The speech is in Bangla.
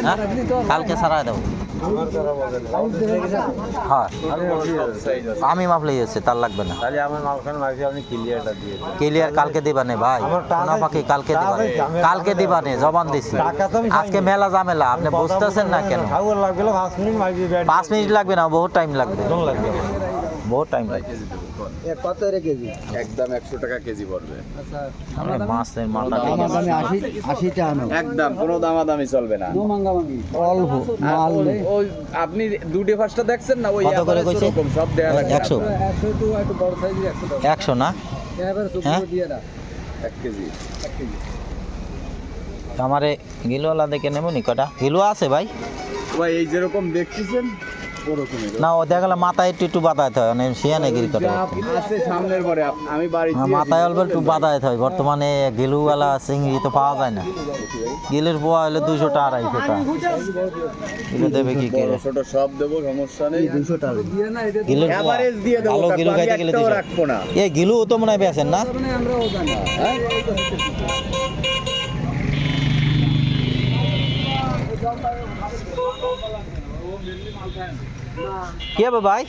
হ্যাঁ? কালকে ছাড়াই দেবো। হ্যাঁ আমি মাপলে গেছে তার লাগবে না। ক্লিয়ার কালকে দিবানে ভাই, সোনা পাখি কালকে দিবানে, কালকে দিবানে জবান দিছি। আজকে মেলা ঝামেলা, আপনি বুঝতেছেন না কেন? 5 মিনিট লাগবে না, বহুত টাইম লাগবে, বহুত টাইম লাগবে। কত রে কেজি? একদম 100 টাকা কেজি পড়বে। মাছের মাথা দামাদামি 80 টাকা নাও। একদম কোনো দামাদামি চলবে না। অল্প মাল নেই। ওই আপনি দুটো ফার্স্টটা দেখছেন না, ওই কত করে কইছে? এরকম সব দেয়া লাগবে। 100 100 তো একটু বড় সাইজের 100 টাকা। 100 না? এবারে হ্যাঁ? দিয়ে দাও। 1 কেজি। আমারে গিলওয়ালা দেখে নেব নি কটা গিলো আছে ভাই? ভাই এই যেরকম দেখতেছেন ওরকমই না ও দেখা গেল মাথায় একটু বাদাইতে হয়, মানে শিয়ানে গিল কটা আছে সামনের পরে আমি বাড়ি মাথায় অল্প একটু বাদাইতে হয়। বর্তমানে গিলুওয়ালা চিংড়ি তো পাওয়া যায় না। গিলের পোয়া হলে 200 টাকা 250 টাকা। গিলো দেবে কি করে? ছোট সব দেবো, সমস্যা নেই। 200 টাকা। দিয়ে না এটা গিলের পোয়া এভারেজ দিয়ে দেবো, ভালো গিলু খাইতে গেলে 200 রাখবো না। এই গিলু তো মনে হয় বেছেন না? মানে আমরাও জানি। হ্যাঁ? কি হবে ভাই?